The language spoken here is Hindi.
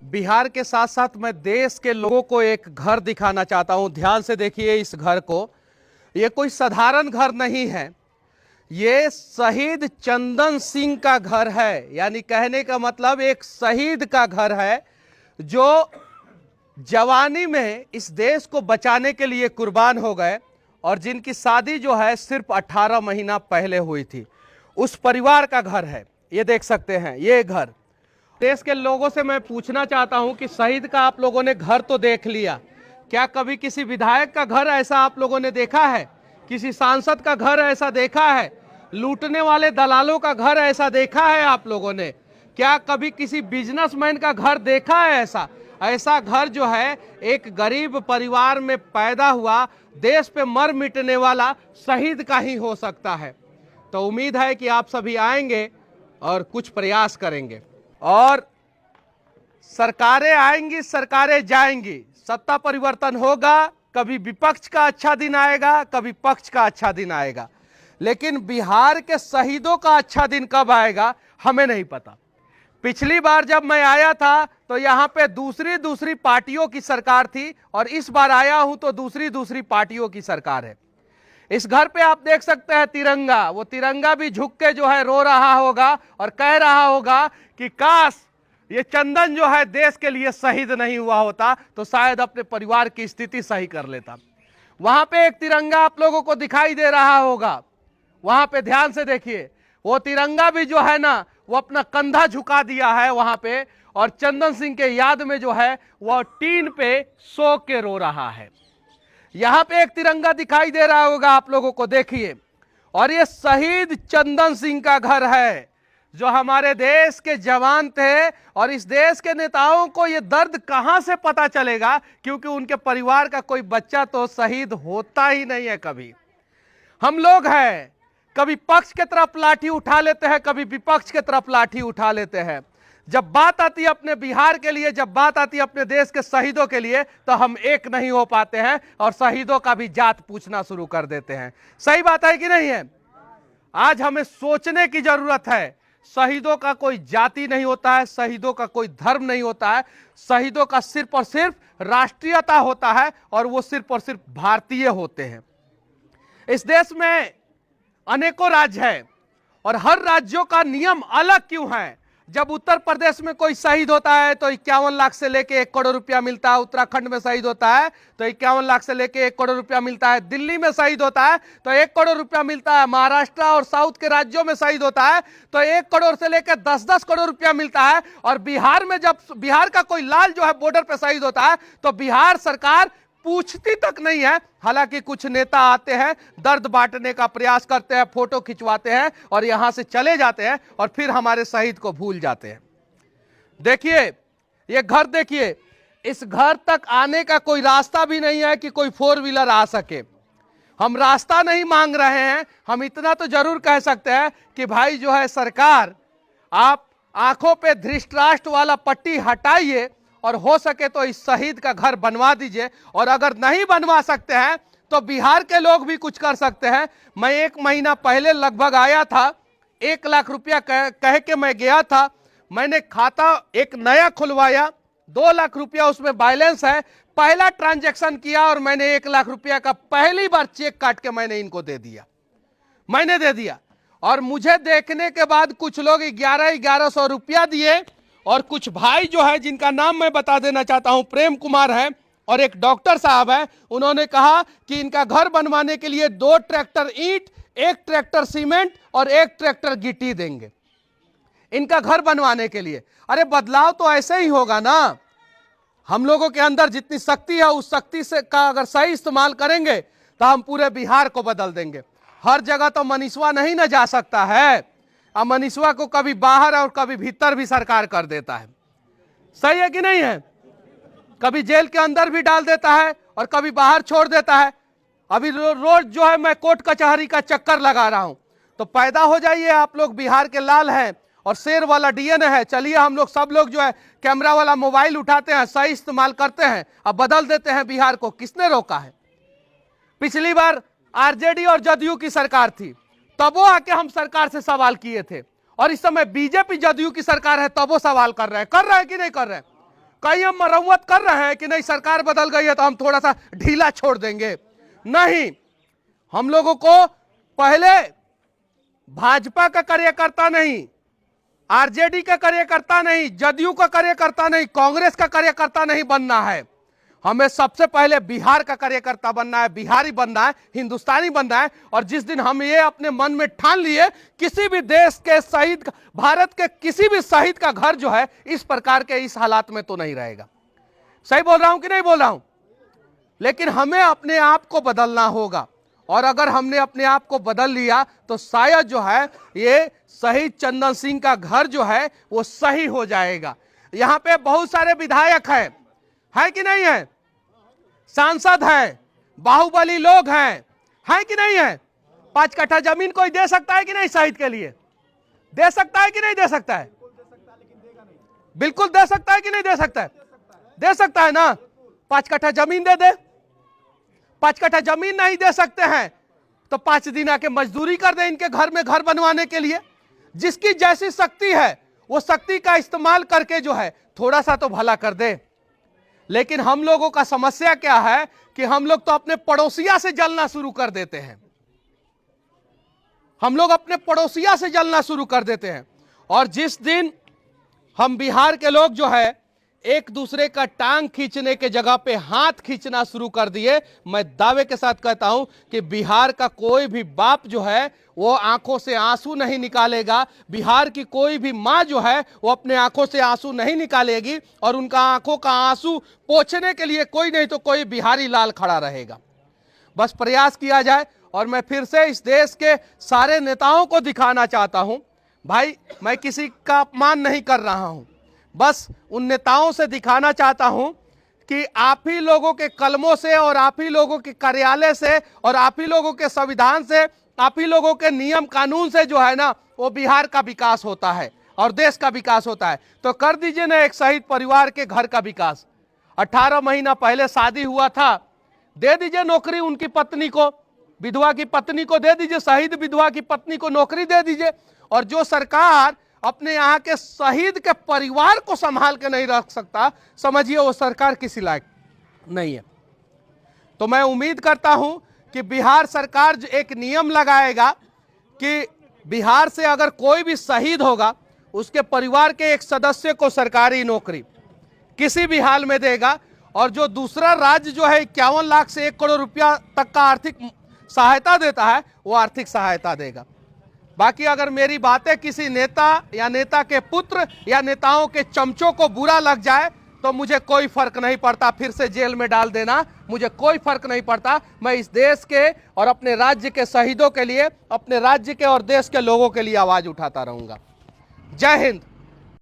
बिहार के साथ साथ मैं देश के लोगों को एक घर दिखाना चाहता हूं। ध्यान से देखिए इस घर को। ये कोई साधारण घर नहीं है, ये शहीद चंदन सिंह का घर है। यानी कहने का मतलब एक शहीद का घर है जो जवानी में इस देश को बचाने के लिए कुर्बान हो गए और जिनकी शादी जो है सिर्फ 18 महीना पहले हुई थी। उस परिवार का घर है। ये देख सकते हैं ये घर। देश के लोगों से मैं पूछना चाहता हूं कि शहीद का आप लोगों ने घर तो देख लिया, क्या कभी किसी विधायक का घर ऐसा आप लोगों ने देखा है? किसी सांसद का घर ऐसा देखा है? लूटने वाले दलालों का घर ऐसा देखा है आप लोगों ने? क्या कभी किसी बिजनेसमैन का घर देखा है? ऐसा घर जो है एक गरीब परिवार में पैदा हुआ, देश पे मर मिटने वाला शहीद का ही हो सकता है। तो उम्मीद है कि आप सभी आएंगे और कुछ प्रयास करेंगे। और सरकारें आएंगी, सरकारें जाएंगी, सत्ता परिवर्तन होगा, कभी विपक्ष का अच्छा दिन आएगा, कभी पक्ष का अच्छा दिन आएगा, लेकिन बिहार के शहीदों का अच्छा दिन कब आएगा हमें नहीं पता। पिछली बार जब मैं आया था तो यहाँ पे दूसरी पार्टियों की सरकार थी और इस बार आया हूं तो दूसरी पार्टियों की सरकार है। इस घर पे आप देख सकते हैं तिरंगा। वो तिरंगा भी झुक के जो है रो रहा होगा और कह रहा होगा कि काश ये चंदन जो है देश के लिए शहीद नहीं हुआ होता तो शायद अपने परिवार की स्थिति सही कर लेता। वहां पे एक तिरंगा आप लोगों को दिखाई दे रहा होगा, वहां पे ध्यान से देखिए। वो तिरंगा भी जो है ना वो अपना कंधा झुका दिया है वहां पे, और चंदन सिंह के याद में जो है वो टीन पे सो के रो रहा है। यहां पे एक तिरंगा दिखाई दे रहा होगा आप लोगों को, देखिए। और ये शहीद चंदन सिंह का घर है जो हमारे देश के जवान थे। और इस देश के नेताओं को ये दर्द कहां से पता चलेगा, क्योंकि उनके परिवार का कोई बच्चा तो शहीद होता ही नहीं है कभी। हम लोग हैं, कभी पक्ष के तरफ लाठी उठा लेते हैं, कभी विपक्ष के तरफ लाठी उठा लेते हैं। जब बात आती है अपने बिहार के लिए, जब बात आती है अपने देश के शहीदों के लिए, तो हम एक नहीं हो पाते हैं और शहीदों का भी जात पूछना शुरू कर देते हैं। सही बात है कि नहीं है? आज हमें सोचने की जरूरत है। शहीदों का कोई जाति नहीं होता है, शहीदों का कोई धर्म नहीं होता है, शहीदों का सिर्फ और सिर्फ राष्ट्रीयता होता है और वो सिर्फ और सिर्फ भारतीय होते हैं। इस देश में अनेकों राज्य हैं और हर राज्यों का नियम अलग क्यों है? जब उत्तर प्रदेश में कोई शहीद होता है तो 51 लाख से लेके 1 करोड़ रुपया मिलता है। उत्तराखंड में शहीद होता है तो 51 लाख से लेके 1 करोड़ रुपया मिलता है। दिल्ली में शहीद होता है तो 1 करोड़ रुपया मिलता है। महाराष्ट्र और साउथ के राज्यों में शहीद होता है तो 1 करोड़ से लेकर 10-10 करोड़ रुपया मिलता है। और बिहार में जब बिहार का कोई लाल जो है बॉर्डर पर शहीद होता है तो बिहार सरकार पूछती तक नहीं है। हालांकि कुछ नेता आते हैं, दर्द बांटने का प्रयास करते हैं, फोटो खिंचवाते हैं और यहां से चले जाते हैं और फिर हमारे शहीद को भूल जाते हैं। देखिए ये घर, देखिए इस घर तक आने का कोई रास्ता भी नहीं है कि कोई 4 व्हीलर आ सके। हम रास्ता नहीं मांग रहे हैं, हम इतना तो जरूर कह सकते हैं कि भाई जो है सरकार, आप आंखों पे धृतराष्ट्र वाला पट्टी हटाइए और हो सके तो इस शहीद का घर बनवा दीजिए। और अगर नहीं बनवा सकते हैं तो बिहार के लोग भी कुछ कर सकते हैं। मैं 1 महीना पहले लगभग आया था, 1 लाख रुपया कह के मैं गया था। मैंने खाता एक नया खुलवाया, 2 लाख रुपया उसमें बैलेंस है। पहला ट्रांजैक्शन किया और मैंने 1 लाख रुपया का पहली बार चेक काट के मैंने इनको दे दिया। मैंने दे दिया और मुझे देखने के बाद कुछ लोग 1100 रुपया दिए और कुछ भाई जो है जिनका नाम मैं बता देना चाहता हूं, प्रेम कुमार है और एक डॉक्टर साहब है, उन्होंने कहा कि इनका घर बनवाने के लिए 2 ट्रैक्टर ईंट, 1 ट्रैक्टर सीमेंट और 1 ट्रैक्टर गिट्टी देंगे इनका घर बनवाने के लिए। अरे बदलाव तो ऐसे ही होगा ना। हम लोगों के अंदर जितनी शक्ति है उस शक्ति से का अगर सही इस्तेमाल करेंगे तो हम पूरे बिहार को बदल देंगे। हर जगह तो मनीषवा नहीं ना जा सकता है। मनीषवा को कभी बाहर और कभी भीतर भी सरकार कर देता है। सही है कि नहीं है? कभी जेल के अंदर भी डाल देता है और कभी बाहर छोड़ देता है। अभी रोज जो है मैं कोर्ट कचहरी का चक्कर लगा रहा हूं। तो पैदा हो जाइए, आप लोग बिहार के लाल हैं और शेर वाला डीएनए है। चलिए हम लोग सब लोग जो है कैमरा वाला मोबाइल उठाते हैं, सही इस्तेमाल करते हैं, अब बदल देते हैं बिहार को। किसने रोका है? पिछली बार आरजेडी और जदयू की सरकार थी, तब वो आके हम सरकार से सवाल किए थे। और इस समय बीजेपी जदयू की सरकार है तब वो सवाल कर रहे हैं कि नहीं कर रहे हैं? कहीं हम मरम्मत कर रहे हैं कि नहीं, सरकार बदल गई है तो हम थोड़ा सा ढीला छोड़ देंगे? नहीं, हम लोगों को पहले भाजपा का कार्यकर्ता नहीं, आरजेडी का कार्यकर्ता नहीं, जदयू का कार्यकर्ता नहीं, कांग्रेस का कार्यकर्ता नहीं बनना है। हमें सबसे पहले बिहार का कार्यकर्ता बनना है, बिहारी बनना है, हिंदुस्तानी बनना है। और जिस दिन हम ये अपने मन में ठान लिए, किसी भी देश के शहीद, भारत के किसी भी शहीद का घर जो है इस प्रकार के इस हालात में तो नहीं रहेगा। सही बोल रहा हूं कि नहीं बोल रहा हूं? लेकिन हमें अपने आप को बदलना होगा, और अगर हमने अपने आप को बदल लिया तो शायद जो है ये शहीद चंदन सिंह का घर जो है वो सही हो जाएगा। यहां पे बहुत सारे विधायक है कि नहीं है, सांसद है, बाहुबली लोग हैं कि नहीं है? 5 कट्ठा जमीन कोई दे सकता है कि नहीं शहीद के लिए? दे सकता है कि नहीं दे सकता है? बिल्कुल दे सकता है कि नहीं दे सकता है? दे सकता है ना। 5 कट्ठा जमीन दे दे। 5 कट्ठा जमीन नहीं दे सकते हैं तो 5 दिन आके मजदूरी कर दे इनके घर में घर बनवाने के लिए। जिसकी जैसी शक्ति है वो शक्ति का इस्तेमाल करके जो है थोड़ा सा तो भला कर दे। लेकिन हम लोगों का समस्या क्या है कि हम लोग तो अपने पड़ोसिया से जलना शुरू कर देते हैं। हम लोग अपने पड़ोसिया से जलना शुरू कर देते हैं। और जिस दिन हम बिहार के लोग जो है एक दूसरे का टांग खींचने के जगह पे हाथ खींचना शुरू कर दिए, मैं दावे के साथ कहता हूं कि बिहार का कोई भी बाप जो है वो आंखों से आंसू नहीं निकालेगा। बिहार की कोई भी मां जो है वो अपने आंखों से आंसू नहीं निकालेगी, और उनका आंखों का आंसू पोंछने के लिए कोई नहीं तो कोई बिहारी लाल खड़ा रहेगा। बस प्रयास किया जाए। और मैं फिर से इस देश के सारे नेताओं को दिखाना चाहता हूं, भाई मैं किसी का अपमान नहीं कर रहा हूं, बस उन नेताओं से दिखाना चाहता हूं कि आप ही लोगों के कलमों से और आप ही लोगों के कार्यालय से और आप ही लोगों के संविधान से, आप ही लोगों के नियम कानून से जो है ना वो बिहार का विकास होता है और देश का विकास होता है। तो कर दीजिए ना एक शहीद परिवार के घर का विकास। 18 महीना पहले शादी हुआ था, दे दीजिए नौकरी उनकी पत्नी को, विधवा की पत्नी को दे दीजिए, शहीद विधवा की पत्नी को नौकरी दे दीजिए। और जो सरकार अपने यहाँ के शहीद के परिवार को संभाल के नहीं रख सकता, समझिए वो सरकार किसी लायक नहीं है। तो मैं उम्मीद करता हूं कि बिहार सरकार एक नियम लगाएगा कि बिहार से अगर कोई भी शहीद होगा उसके परिवार के एक सदस्य को सरकारी नौकरी किसी भी हाल में देगा। और जो दूसरा राज्य जो है 51 लाख से 1 करोड़ रुपया तक का आर्थिक सहायता देता है वो आर्थिक सहायता देगा। बाकी अगर मेरी बातें किसी नेता या नेता के पुत्र या नेताओं के चमचों को बुरा लग जाए तो मुझे कोई फर्क नहीं पड़ता, फिर से जेल में डाल देना, मुझे कोई फर्क नहीं पड़ता। मैं इस देश के और अपने राज्य के शहीदों के लिए, अपने राज्य के और देश के लोगों के लिए आवाज उठाता रहूंगा। जय हिंद।